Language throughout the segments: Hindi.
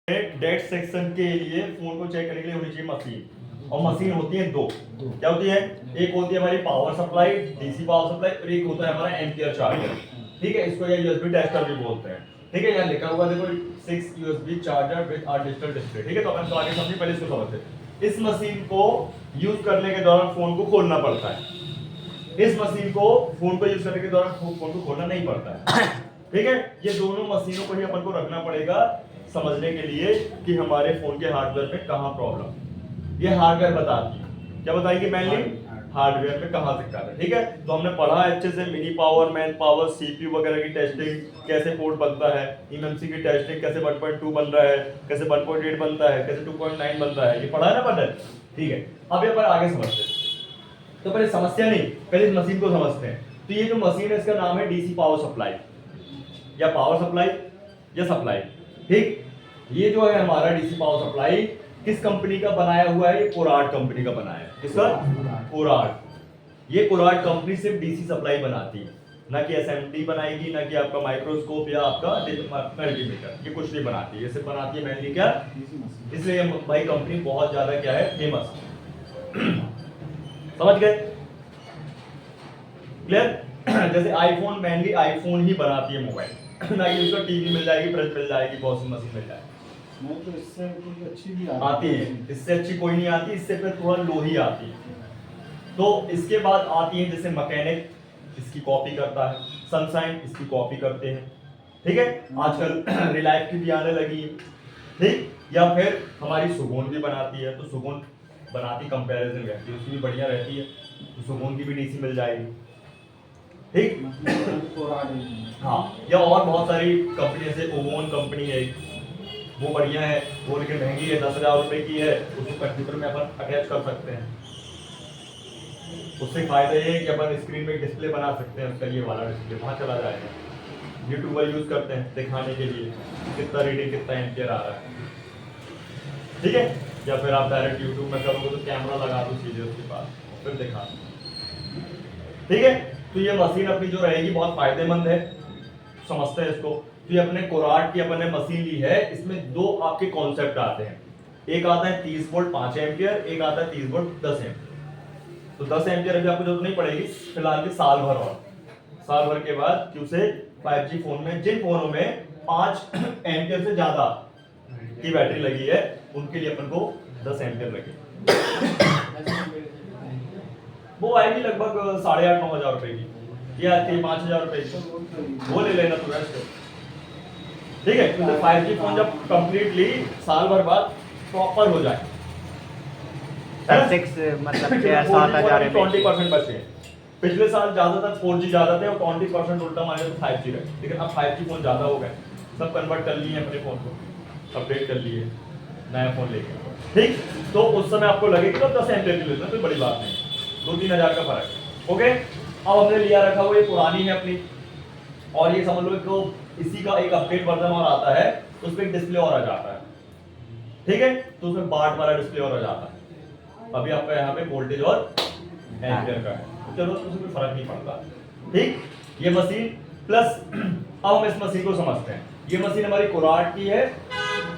डेट सेक्शन के लिए फोन को चेक करने के लिए होनी चाहिए मशीन, और मशीन होती है दो। क्या होती है? एक होती है हमारी power supply, DC power supply, और एक होता है हमारा एम्पियर चार्जर। ठीक है, इसको या यूएसबी टेस्टर भी बोलते हैं। ठीक है, यहाँ लिखा हुआ देखो 6 USB charger with our digital display. ठीक है, तो अपन तो आगे समझिए, पहले इसको समझते। इस मशीन को यूज करने के दौरान फोन को खोलना पड़ता है। इस मशीन को फोन को यूज करने के दौरान फोन को खोलना नहीं पड़ता है। ठीक है, ये दोनों मशीनों को ही अपन को रखना पड़ेगा समझने के लिए कि हमारे फोन के हार्डवेयर में कहाँ प्रॉब्लम। ये हार्डवेयर बताती है, क्या बताएगी? मेनली हार्डवेयर में कहाँ दिक्कत है। ठीक है, तो हमने पढ़ा अच्छे से mini power, man power, CPU वगैरह की टेस्टिंग, कैसे पोर्ट बनता है, एमएमसी की टेस्टिंग, कैसे 1.2 बन रहा है, कैसे 1.8 बनता है, कैसे 2.9 बनता है, ये पढ़ा है ना अपन? ठीक है, अब ये पर आगे समझते हैं। तो पहले समस्या नहीं, पहले इस मशीन को समझते हैं। तो ये जो मशीन है इसका नाम है डीसी पावर सप्लाई, या पावर सप्लाई या सप्लाई। ठीक, ये जो है हमारा डीसी पावर सप्लाई किस कंपनी का बनाया हुआ है? ये कोराड कंपनी का बनाया है। किसका? कोराड। ये कोराड कंपनी सिर्फ डीसी सप्लाई बनाती है, ना कि एसएमडी बनाएगी, ना कि आपका माइक्रोस्कोप या आपका मल्टीमीटर, ये कुछ नहीं बनाती है। ये सिर्फ बनाती है मेनली क्या? इसलिए भाई कंपनी बहुत ज्यादा क्या है, फेमस। समझ गए? क्लियर? जैसे आईफोन, मेनली आईफोन ही बनाती है मोबाइल, ना कि उसका टीवी मिल जाएगी, फ्रिज मिल जाएगी, वॉशिंग मशीन मिल जाएगी। नहीं तो इससे कोई अच्छी भी आती है, इससे अच्छी कोई नहीं आती, इससे फिर थोड़ा लो ही आती है। तो इसके बाद आती है जैसे मैकेनिक, इसकी कॉपी करता है, सनशाइन इसकी कॉपी करते हैं। ठीक है, आजकल रिलायंस की भी आने लगी है। ठीक, या फिर हमारी सुगोन भी बनाती है, तो सुगोन बनाती कंपैरिजन रहती है, उसकी भी बढ़िया रहती है, तो सुगोन की भी डीसी मिल जाएगी। ठीक, हाँ, या और बहुत सारी कंपनी, जैसे ओवन कंपनी है, वो बढ़िया है, वो लेकिन महंगी है, 10,000 रुपए की है, उसको कंप्यूटर में अपन अटैच कर सकते हैं। उससे फायदा ये है कि अपन स्क्रीन में डिस्प्ले बना सकते हैं, उसका ये वाला डिस्प्ले वहां चला जाएगा। यूट्यूबर यूज करते हैं दिखाने के लिए कितना रीडिंग, कितना एम्पियर आ रहा है। ठीक है, या फिर आप डायरेक्ट यूट्यूब में करोगे तो कैमरा लगा दो सीधे उसके पास, फिर दिखा। ठीक है, तो ये मशीन अपनी जो रहेगी बहुत फायदेमंद है, समझते हैं इसको। तो ये अपने कोराड की अपन ने मशीन ली है, इसमें दो आपके कॉन्सेप्ट आते हैं। एक आता है 30 वोल्ट 5 एम्पियर, एक आता है 30 वोल्ट 10 एम्पियर। तो 10 एम्पियर अभी आपको जरूरत नहीं पड़ेगी फिलहाल के साल भर, और साल भर के बाद क्यों से 5G फोन में, जिन फोनों में 5 एम्पियर से ज्यादा की बैटरी लगी है, उनके लिए अपन को 10 एम्पियर लगे। वो आएगी लगभग 8,500-9,000 रुपए की, या 5,000 रुपए की, वो ले लेना पूरा इसको। ठीक है, क्योंकि 5G फोन जब कंप्लीटली साल भर बाद प्रॉपर हो जाए, मतलब 7,000 20% बचे। पिछले साल ज्यादातर 4G ज्यादा थे और 20% उल्टा मारे तो 5G रहे, लेकिन अब 5G फोन ज्यादा हो गए, सब कन्वर्ट कर लिए अपने फोन को, अपडेट कर लिए, नया फोन लेके। ठीक, तो उस समय आपको लगेगा तो 10 एम्पियर की लेना, कोई बड़ी बात नहीं, 2-3 हजार का फर्क है। ओके, अब हमने लिया रखा हुआ, ये पुरानी है अपनी, और ये समझ लो तो इसी का एक अपडेट वर्जन और आता है, उस पर एक डिस्प्ले और आ जाता है। ठीक है, तो उसमें बार्ट वाला डिस्प्ले और आ जाता है। अभी आपका यहाँ पे वोल्टेज और एम्पियर का है, तो चलो उसमें कोई फर्क नहीं पड़ता। ठीक, ये मशीन प्लस अब हम इस मशीन को समझते हैं। ये मशीन हमारी कोराड की है,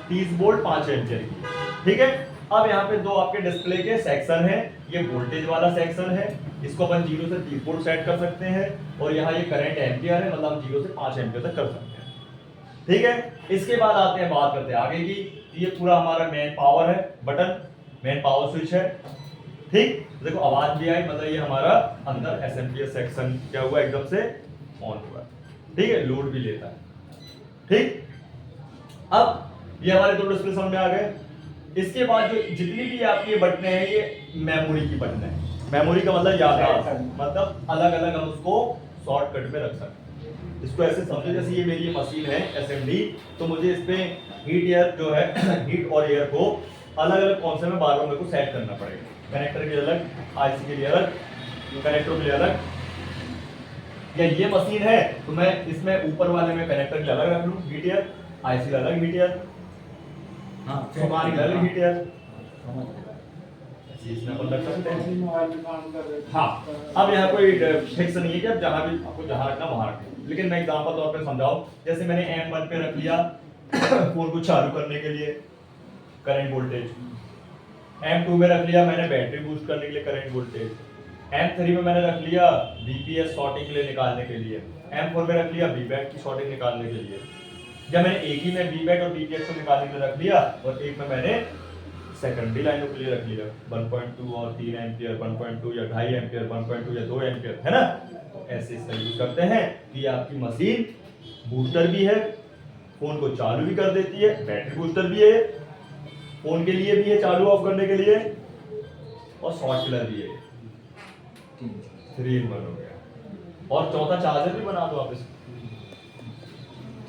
30 वोल्ट 5 एम्पियर की। ठीक है, अब यहाँ पे दो आपके डिस्प्ले के सेक्शन है, ये वोल्टेज वाला सेक्शन है, इसको अपन 0 से 30 वोल्ट सेट कर सकते हैं, और यहाँ ये करंट एम्पियर है, मतलब हम 0 से 5 एम्पियर तक कर सकते हैं। ठीक है, इसके बाद आते हैं, बात करते हैं आगे की। ये पूरा हमारा मेन पावर है, बटन मेन पावर स्विच है। ठीक, देखो आवाज भी आई, मतलब ये हमारा अंदर एसएमपीएस सेक्शन क्या हुआ, एकदम से ऑन हुआ। ठीक है, लोड भी लेता है। ठीक, अब ये हमारे दो डिस्प्ले समझ में आ गए। इसके बाद जो जितनी भी आपकी ये बटनें हैं, ये मेमोरी की बटन है। मेमोरी का मतलब याददाश्त, मतलब अलग अलग हम उसको शॉर्टकट में रख सकते हैं। इसको ऐसे समझो जैसे ये मेरी मशीन है एसएमडी, तो मुझे इस पे हीट एयर जो है हीट और एयर को अलग अलग कॉन्सेप्ट में बार बार मेरे को सेट करना पड़ेगा। कनेक्टर के लिए अलग, आईसी के लिए अलग, कनेक्टर के लिए अलग। या ये मशीन है तो मैं इसमें ऊपर वाले में कनेक्टर के लिए अलग रख लूं हीट एयर, आईसी का अलग हीट एयर, हाँ सामान का अलग हीट एयर, इसमें अपन रख सकते हैं। हाँ, अब यहाँ कोई फिक्स नहीं है कि अब जहाँ भी आपको जहाँ रखना वहाँ रखें, लेकिन मैं एग्जांपल तौर पे समझाऊं। जैसे मैंने M1 पे रख लिया, फोन को चालू करने के लिए करंट वोल्टेज, M2 में रख लिया मैंने बैटरी बूस्ट करने के लिए करंट वोल्टेज, M3 में मैंने रख लिया BPS शॉर्टिंग के लिए निकालने के लिए, M4 में रख लिया VBAT की शॉर्टिंग निकालने के लिए। जब मैंने एक ही में VBAT और BPS को निकालने के लिए रख लिया और एक में मैंने सेकेंडरी लाइनों के लिए रख लिया 1.2 और 3 एम्पियर, 1.2 या 2.5 एम्पियर, 1.2 या 2 एम्पियर, है ना। ऐसे इसका यूज करते हैं कि आपकी मशीन बूस्टर भी है, फोन को चालू भी कर देती है, बैटरी बूस्टर भी है, फोन के लिए भी है चालू ऑफ करने के लिए, और शॉर्ट किलर भी है। 3 in 1 हो गया। और चौथा चार्जर भी बना दो आप इसको,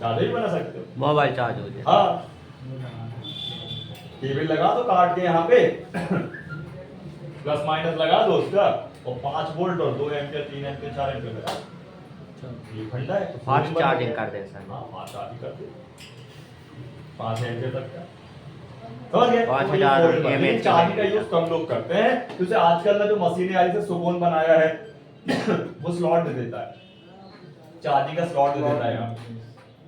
चार्जर भी बना सकते हो, मोबाइल चार्ज हो जाए। हाँ केबल लगा दो काट के यहाँ पे प्लस माइनस लगा दो उसका, और 5 वोल्ट और 2 एम्पियर 3 एम्पियर 4 एम्पियर लगा दो। ये ठंडा है तो फास्ट फोन चार्जिंग बंद कर दे सर। हाँ फास्ट चार्जिंग कर दो 5 एम्पियर तक का, समझ गए। 5000 mAh चार्जिंग का यूज कम लोग करते हैं, क्योंकि आजकल ना जो मशीनें आई से सुकून बनाया है वो स्लॉट दे देता है, चार्जिंग का स्लॉट दे देता है यहाँ पे।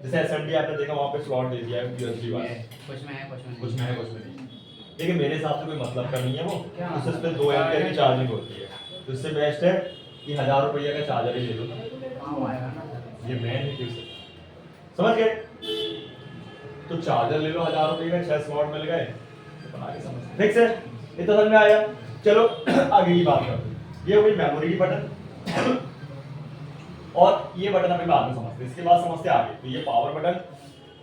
जैसे SMD आपने देखा वहाँ पे स्लॉट दे दिया है USB वाला, कुछ में है कुछ में कुछ में है कुछ में नहीं। लेकिन मेरे हिसाब से कोई मतलब का नहीं है वो, उससे उस पे 2 एम्पियर की चार्जिंग होती है, तो इससे बेस्ट है कि 1000 रुपये का चार्जर ही ले लो, काम आएगा ना। ये मेन है समझ गए। तो चार्जर ले लो 1000 रुपये का, 6 स्लॉट मिल गए, तो बना के समझ ठीक से इतना समझ में आया। चलो आगे की बात करते हैं। ये हो गई मेमोरी की बटन और ये बटन अभी बाद में समझते हैं, इसके बाद समझते हैं आगे। तो ये पावर बटन,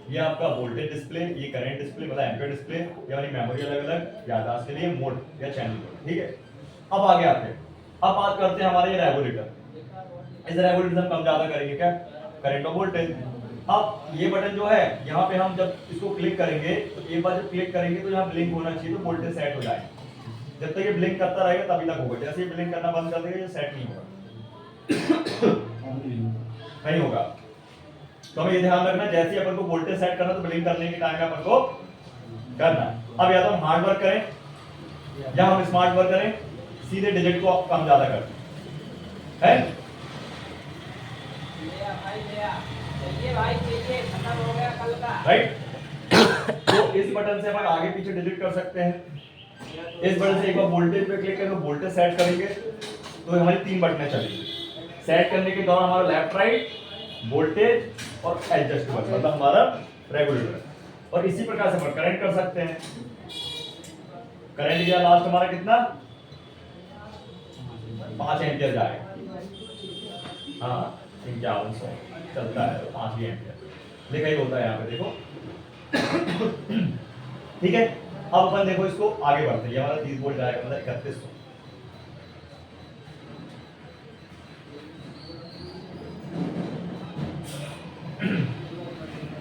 ये आपका वोल्टेज डिस्प्ले, ये करंट डिस्प्ले मतलब एम्पियर डिस्प्ले, ये वाली मेमोरी अलग अलग, याददाश्त के लिए मोड या चैनल मोड, ठीक है। अब आगे आते हैं, अब बात करते हैं हमारे रेगुलेटर। इस रेगुलेटर हम कम ज्यादा करेंगे क्या, करंट और वोल्टेज। अब ये बटन जो है यहाँ पे हम जब इसको क्लिक करेंगे तो एक बार जब क्लिक करेंगे तो यहाँ ब्लिंक होना चाहिए, तो वोल्टेज सेट हो जाएगा। जब तक ये ब्लिंक करता रहेगा तभी तक होगा, जैसे ये ब्लिंक करना बंद कर देगा ये सेट नहीं होगा नहीं होगा। तो हमें ये ध्यान रखना, जैसे ही अपन को वोल्टेज सेट करना तो ब्लिंक करने के टाइम में अपन को करना। अब या तो हम हार्ड वर्क करें या हम स्मार्ट वर्क करें, सीधे डिजिट को कम ज्यादा करते हैं, राइट। तो इस बटन से अपन आगे पीछे डिलीट कर सकते हैं। इस बटन से एक बार वोल्टेज पे क्लिक करेंगे, वोल्टेज सेट करेंगे तो हमारी 3 बटनें चलेंगी। सेट करने के दौरान हमारा लेफ्ट राइट, वोल्टेज और एडजस्टेबल मतलब हमारा रेगुलेटर। और इसी प्रकार से अपन करंट कर सकते हैं। करंट गया लास्ट हमारा कितना, 5 एम्पियर जाएगा, हाँ 5100 चलता है तो 5 एम्पियर लिखा ही होता है यहाँ पे देखो ठीक है। अब अपन देखो इसको आगे बढ़ते हैं, ये हमारा 30 वोल्ट जाएगा मतलब 3100।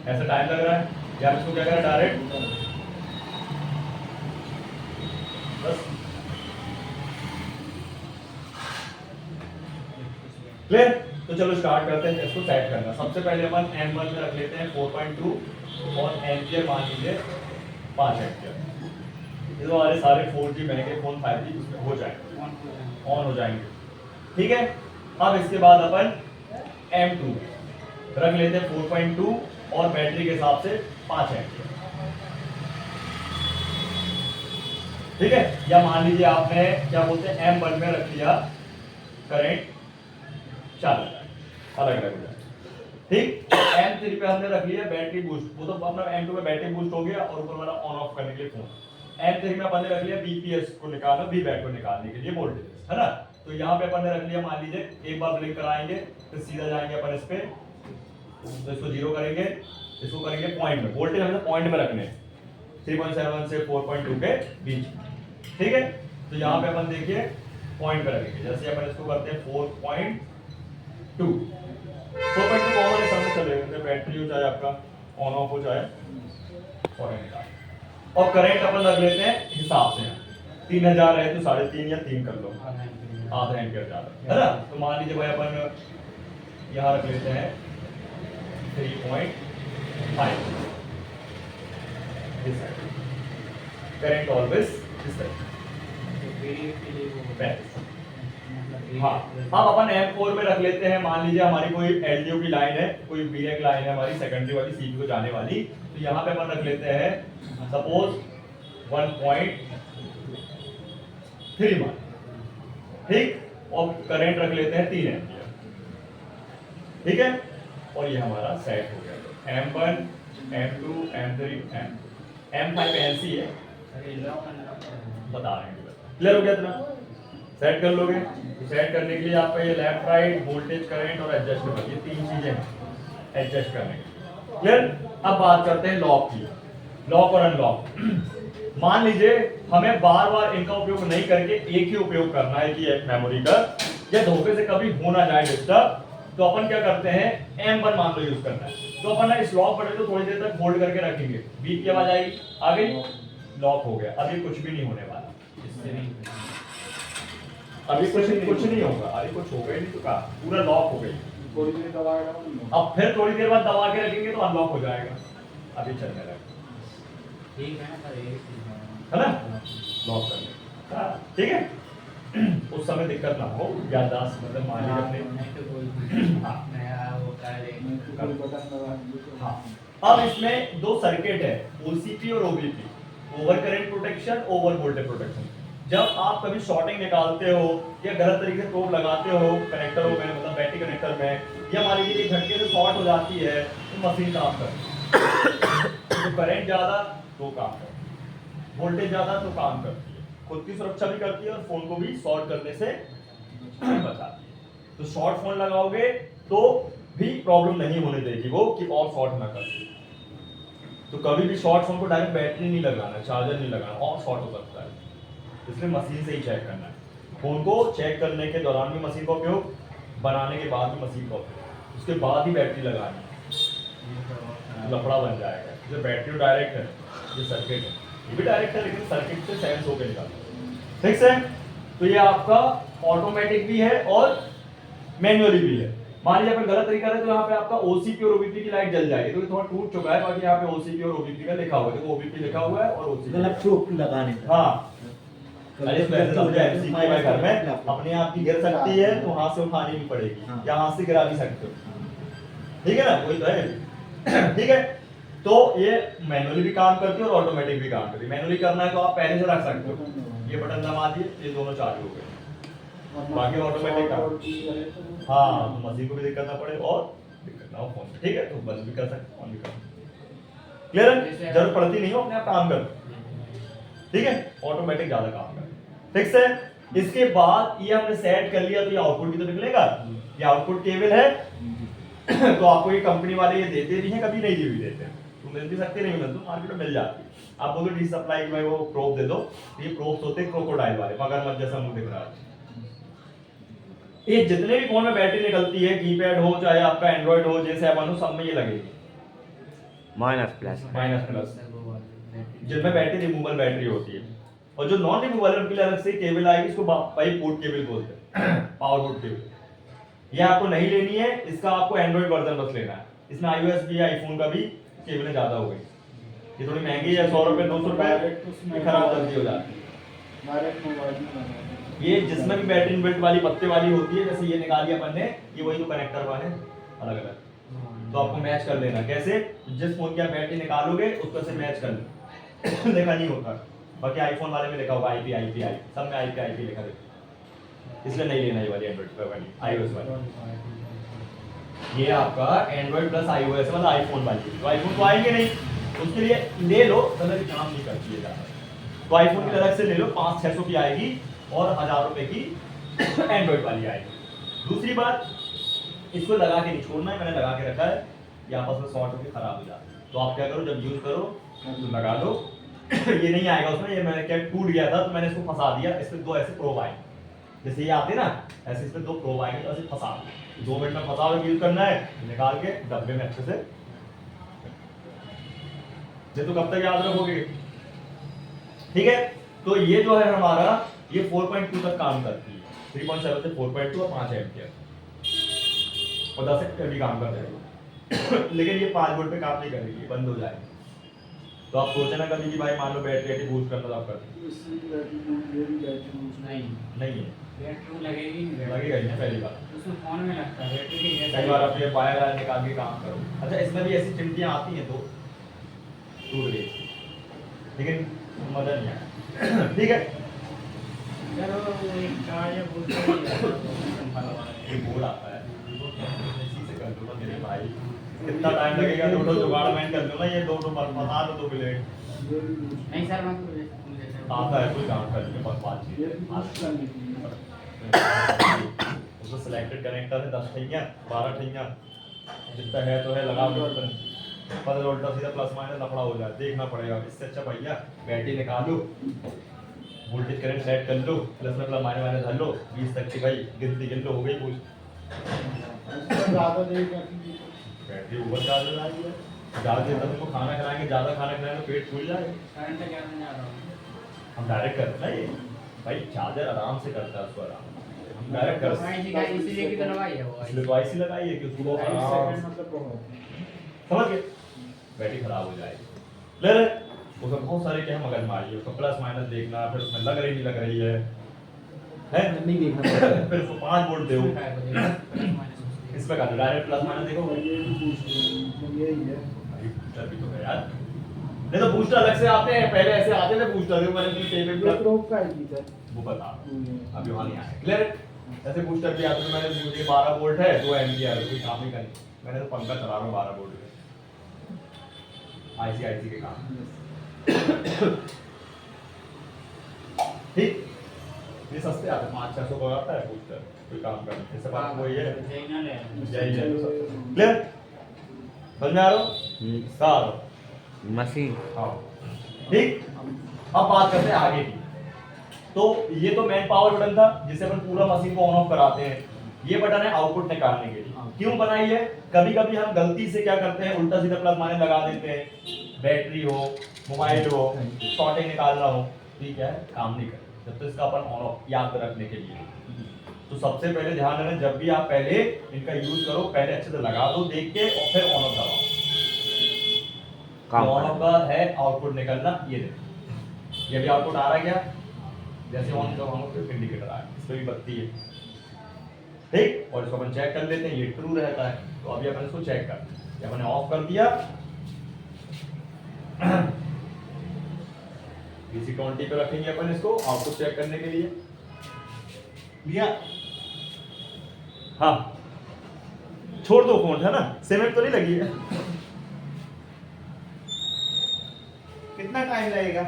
ऐसा टाइम लग रहा है या इसको क्या करें डायरेक्ट बस क्लियर। तो चलो स्टार्ट करते हैं इसको सेट करना। सबसे पहले अपन M1 में रख लेते हैं 4.2 और एम्पियर मान लीजिए 5 एम्पियर। ये तो हमारे सारे 4G महंगे फोन 5G उसमें हो जाएंगे, ऑन हो जाएंगे, ठीक है। अब इसके बाद अपन M2 रख लेते हैं 4.2 और बैटरी के हिसाब से 5 एम्पियर, ठीक है। या मान लीजिए आपने क्या बोलते हैं M1 में रख लिया करंट 4 अलग अलग हो जाए, ठीक। M3 पे हमने रख लिया बैटरी बूस्ट, वो तो अपना M2 में बैटरी बूस्ट हो गया और ऊपर वाला ऑन ऑफ करने के लिए फोन। M3 में अपन ने रख लिया BPS को निकालना, VBAT को निकालने के लिए वोल्टेज, है ना। तो यहाँ पे अपन ने रख लिया, मान लीजिए एक बार ब्लिंक कराएंगे फिर सीधा जाएंगे अपन इस पे, तो इसको 0 करेंगे, इसको करेंगे पॉइंट में, वोल्टेज हमें पॉइंट में रखने 3.7 से 4.2 के बीच, ठीक है। तो यहाँ पे अपन देखिए पॉइंट पे रखेंगे, जैसे अपन इसको करते हैं 4.2 कॉमन है, सब चलेगा, बैटरी हो चाहे आपका ऑन ऑफ हो चाहे और करंट अपन रख लेते हैं हिसाब से, 3000 है तो 3.5 या 3 कर लो, आधा एम्पियर ज्यादा, है ना। तो मान लीजिए भाई अपन यहाँ रख लेते हैं 3.5, करंट ऑलवेज इस तरह हाँ अब अपन M4 में रख लेते हैं। मान लीजिए हमारी कोई LDO की लाइन है, कोई BREC लाइन है हमारी सेकेंडरी वाली CPU को जाने वाली, तो यहाँ पे अपन रख लेते हैं सपोज 1.3 मान, ठीक, और करंट रख लेते हैं 3 एम्पियर, ठीक है। और ये हमारा सेट हो गया M1 M2 M3 M5 NC है, बता रहे हैं। क्लियर हो गया इतना? सेट कर लोगे। तो सेट करने के लिए आपका ये लेफ्ट राइट वोल्टेज करंट और एडजस्टेबल, ये 3 चीजें हैं एडजस्ट करने के। क्लियर? अब बात करते हैं लॉक की, लॉक और अनलॉक। मान लीजिए हमें बार बार इनका उपयोग नहीं करके एक ही उपयोग करना है कि एक मेमोरी का, या धोखे से कभी हो ना जाए डिस्टर्ब, तो अपन क्या करते हैं M1 मान लो यूज करना है, तो अपन ना इस लॉक बटन को थोड़ी देर तक होल्ड करके रखेंगे, बीप की आवाज आएगी, आ गई, लॉक हो गया। अभी कुछ भी नहीं होने वाला, अभी कुछ नहीं होगा, अभी कुछ हो गया नहीं तो कहा पूरा लॉक हो गई। थोड़ी देर दबाएगा अब फिर थोड़ी देर बाद दबा के रखेंगे तो अनलॉक हो जाएगा। अभी चलने लगा, ठीक है ना सर, ये है ना, लॉक कर ले, ठीक है। उस समय दिक्कत ना हो, याददाश्त मतलब मान लीजिए अपने नहीं तो कोई नया वो कर देंगे। कोई बटन दबा हाँ। अब इसमें 2 सर्किट है, OCP और OVP, over current protection, over voltage protection. जब आप कभी शॉर्टिंग निकालते हो या गलत तरीके से प्रोब लगाते हो कनेक्टरों में, मतलब बैटरी कनेक्टर में, या मान लीजिए कि झटके से शॉर्ट हो जाती है तो मशीन काम करती है। तो करंट ज्यादा तो काम करती है, वोल्टेज ज्यादा तो काम करती है, खुद की सुरक्षा भी करती है और फोन को भी शॉर्ट करने से बचाती है। तो शॉर्ट फोन लगाओगे तो भी प्रॉब्लम नहीं होने देगी वो कि और शॉर्ट ना कर। तो कभी भी शॉर्ट फोन को डायरेक्ट बैटरी नहीं लगाना, चार्जर नहीं लगाना, और शॉर्ट हो सकता है, इसलिए मशीन से ही चेक करना है। फोन को चेक करने के दौरान भी मशीन का उपयोग, बनाने के बाद भी मशीन का उपयोग, उसके बाद ही बैटरी लगानी है, लफड़ा बन जाएगा। जो बैटरी डायरेक्ट है, ये सर्किट है, ये भी डायरेक्ट है लेकिन सर्किट से सेंस होकर निकलता है, ठीक है। तो ये आपका ऑटोमेटिक भी है और मैन्युअली भी है। मान लीजिए अगर गलत तरीका है तो यहाँ पे आपका OCP और OVP की लाइट जल जाएगी, तो ये थोड़ा टूट चुका है, बाकी यहाँ पे OCP और OVP का लिखा हुआ है, देखो OVP लिखा हुआ है और OCP गलत प्रूफ लगाने का। हाँ, अरे वैसे समझे MCQ में घर में अपने आप की गिर सकती है तो हाथ से उठानी नहीं पड़ेगी, या हाथ से गिरा भी सकते हो, ठीक है ना, वही तो है। ठीक है, तो ये मैनुअली भी काम करती है और ऑटोमेटिक भी काम करती है। मैनुअली करना है तो आप पहले से रख सकते हो, ये बटन दबा दिए, ये दोनों चालू हो गए, बाकी ऑटोमेटिक काम। हाँ, तो मशीन को भी दिक्कत ना पड़े और दिक्कत ना हो फोन, ठीक है, तो बंद भी कर सकते, ऑन भी कर सकते। क्लियर है? जरूरत पड़ती नहीं हो, अपने आप काम कर, ठीक है, ऑटोमेटिक ज्यादा काम कर, ठीक है। इसके बाद ये हमने सेट कर लिया, तो ये आउटपुट भी तो निकलेगा, ये आउटपुट केबल है। तो आपको ये कंपनी वाले ये देते भी हैं, कभी नहीं भी देते, तो मिल भी सकते, नहीं मिलते, तो मार्केट में मिल जाती है। आप बोलो डी सप्लाई में वो प्रोब दे दो, ये प्रोब्स होते हैं क्रोकोडाइल वाले, मगरमच्छ जैसा मुंह दिख रहा है। ये जितने भी फोन में बैटरी निकलती है, कीपैड हो चाहे आपका एंड्रॉइड हो, J7 हो, सब में ये लगेगी माइनस प्लस। जिनमें बैटरी रिमूवेबल बैटरी होती है, और जो नॉन रिमूवेबल उनके लिए अलग से केबल आएगी, इसको पाइप पोर्ट केबल बोलते हैं, पावर पोर्ट केबल। ये आपको नहीं लेनी है, इसका आपको एंड्रॉइड वर्जन बस लेना है। इसमें iOS भी है, आईफोन का भी केबल ज्यादा हो गई, ये थोड़ी महंगी है, 100 रुपए 200 रुपए, खराब जल्दी हो जाती है। ये जिसमें भी बैटरी इनबिल्ट वाली पत्ते वाली होती है, जैसे ये निकाली अपन ने, ये वही तो कनेक्टर वाले अलग अलग, तो आपको मैच कर लेना। कैसे? जिस फोन की आप बैटरी निकालोगे उसको से मैच कर लेना। देखा नहीं होता, बाकी आईफोन वाले में लिखा होगा IP सब में IP लिखा रहता है, इसलिए नहीं लेना ये वाली एंड्रॉइड वाली, iOS वाली। ये आपका एंड्रॉइड प्लस iOS मतलब आईफोन वाली, तो आईफोन तो आएंगे नहीं, उसके लिए ले लो, मतलब काम नहीं करती है ज़्यादा, तो आईफोन की अलग से ले लो, 500-600 की आएगी और 1000 रुपए की एंड्रॉइड वाली आएगी। दूसरी बात, इसको लगा के नहीं छोड़ना है, मैंने लगा के रखा है, ये आपस में शॉर्ट होकर खराब हो जाता है, तो आप क्या करो, जब यूज करो तो लगा लो। ये नहीं आएगा उसमें, ये मैंने क्या टूट गया था तो मैंने इसको फंसा दिया, इसमें 2 ऐसे प्रोब आए, जैसे ये आते ना ऐसे इसमें 2 प्रोब आएंगे, तो ऐसे फंसा 2 मिनट में फंसा यूज करना है, निकाल के डब्बे में अच्छे से, ये तो कब तक याद रखोगे, ठीक है। तो ये जो है हमारा, ये 4.2 तक काम करती है, 3.7 से 4.2 और 5 एम्पियर और 10 एम्पियर भी काम कर जाएगी। लेकिन ये 5 वोल्ट पे काम नहीं करेगी, ये बंद हो जाएगी। तो आप सोचे ना कभी कि भाई मान लो बैटरी बूस्ट करना, तो आप कर नहीं नहीं है। बैटरी लगेगी नहीं, लगेगा ही ना पहली बार। उसमें फोन में लगता है बैटरी के जैसा कई बार आप ये वायर वायर निकाल के काम करो। अच्छा इसमें भी ऐसी चिमटियाँ आती हैं तो टूट गई, लेकिन मजा नहीं आया। ठीक है, चलो वो एक चार्ज है बहुत सिंपल वाला है। ये बोर्ड आता है, इसी से कर दो ना मेरे भाई। कितना टाइम लगेगा, दो जुगाड़ मैं कर दूँ ना, ये दो बता दो 2 प्लेट ये भी boost- नहीं सर मैं तो जैसे आता है, कोई काम कर बस बात ये भी boost करने के लिए। उसको सिलेक्टेड कनेक्टर है 10 ठैया 12 ठैया जितना है तो है, लगा दो पर उल्टा सीधा प्लस माइनस लफड़ा हो जाए, देखना पड़ेगा। इससे अच्छा भैया बैटरी निकालो, वोल्टेज करंट सेट कर लो, प्लस में प्लस माइनस धर लो, 20 तक की भाई गिनती गिन लो, हो गई पूरी। इसमें ज़्यादा देर करती बैटरी ऊपर चार्ज हो जाएगी, ज़्यादा देर तक तुमको खाना खिलाएंगे, ज़्यादा खाना खिलाएंगे तो पेट फूल जाएगा। करंट क्या करने जा रहा हूँ हम डायरेक्ट करते हैं ये भाई, चार्जर आराम से करता है उसको आराम, हम डायरेक्ट कर इसीलिए की तो लगाई है वो इसलिए तो ऐसी लगाई है कि उसको आराम सेकंड मतलब बहुत समझ गए, बैटरी खराब हो जाएगी। ले रहे उसमें बहुत सारे क्या है मगजमारी है, उसका प्लस माइनस देखना, फिर उसमें लग रही नहीं लग रही है नहीं देखना फिर उसको 5 वोल्ट दो, इसमें का डायरेक्ट प्लस माइनस देखो ये भी boost मतलब यही है। भाई बूस्टर भी तो है यार, नहीं तो बूस्टर अलग से आते हैं, पहले ऐसे आते थे बूस्टर, मैंने अपनी टेप में ये प्रोब का है जी सर। वो बता अभी वहाँ नहीं आया। क्लियर है, ऐसे बूस्टर भी आते थे, मैंने मुझे 12 वोल्ट है 2 एम्पियर कोई काम नहीं करें, मैंने तो पंखा चला रहा हूँ 12 वोल्ट पे, आईसी के काम। ठीक, ये सस्ते आते हैं, 500-600 का आता है बूस्टर, कोई काम का नहीं, इससे बात वही है। जय क्लियर, समझ में आ रहा हूँ सार मशीन हाँ ठीक। अब बात करते हैं आगे की, तो ये तो मेन पावर बटन था जिससे अपन पूरा मशीन को ऑन ऑफ कराते हैं, ये बटन है आउटपुट निकालने के लिए। क्यों बनाई है, कभी कभी हम गलती से क्या करते हैं, उल्टा सीधा प्लस माइनस लगा देते हैं, बैटरी हो मोबाइल हो शॉर्टिंग निकालना हो, ठीक है काम नहीं करे जब तो इसका अपन ऑन ऑफ याद रखने के लिए। तो सबसे पहले ध्यान रखना, जब भी आप पहले इनका यूज करो पहले अच्छे से लगा दो देख के और फिर ऑन ऑफ दबाओ। ऑन ऑफ का है आउटपुट निकलना, ये देखो ये भी आउटपुट आ रहा है क्या, जैसे ऑन जब हम इंडिकेटर आ रहा है, इस पे भी बत्ती है ठीक, और इसको अपन चेक कर लेते हैं, ये ट्रू रहता है तो अभी अपन इसको चेक करते हैं, जब मैंने ऑफ कर दिया DC 20 पे रखेंगे अपन इसको आउटपुट चेक करने के लिए लिया। हाँ छोड़ दो फोन है ना, सीमेंट तो नहीं लगी है, कितना टाइम लगेगा?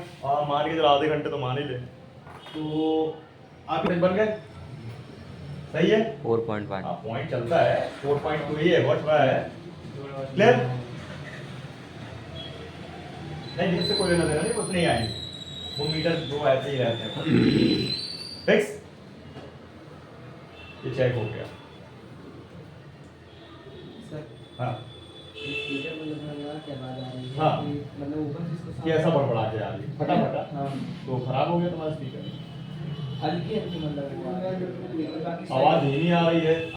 मान के चलो आधे घंटे तो मान ही ले, तो आप बन गए सही है। 4.1 हाँ पॉइंट चलता है 4.2 ही है, बढ़ रहा है क्लियर। नहीं जिससे कोई लेना देना नहीं, उतने ही आएंगे वो मीटर दो ऐसे ही रहते हैं फिक्स। ये चेक हो गया हाँ हाँ ये ऐसा बड़बड़ा के आ रही फटाफट तो खराब हो गया तुम्हारा स्पीकर, हल्की हल्की मतलब आवाज ही नहीं आ रही है।